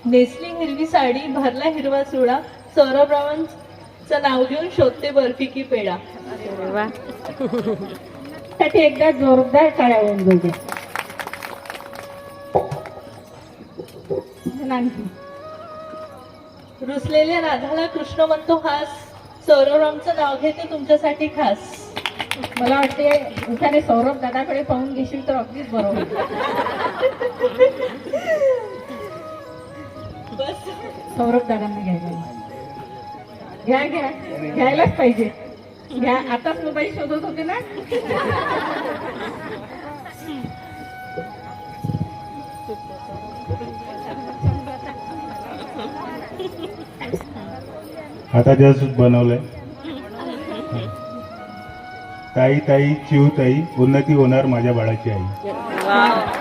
नेसली हिरवी साडी, भरला हिरवा चुडा, सौरभरावांचं नाव घेऊन शोधते बर्फी की पेढा. अरे वा. साठी एकदा जोरदार टाळ्या होऊन जाऊ दे. आणखी रुसलेल्या राधाला कृष्ण म्हणतो हास, सौरभरावांचं नाव घेते तुमच्यासाठी खास. मला वाटते एखाद्या सौरभ दादाकडे पाहून घेशील तर अगदीच बरोबर. बस. सौरभ दादांना घ्यायला घ्या घ्या घ्यायलाच पाहिजे. घ्या. आताच मोबाईल शोधत होते ना. आता जस्ट बनवलंय. ताई ताई चिव ताई, उन्नती होणार माझ्या बाळाची आई. वा.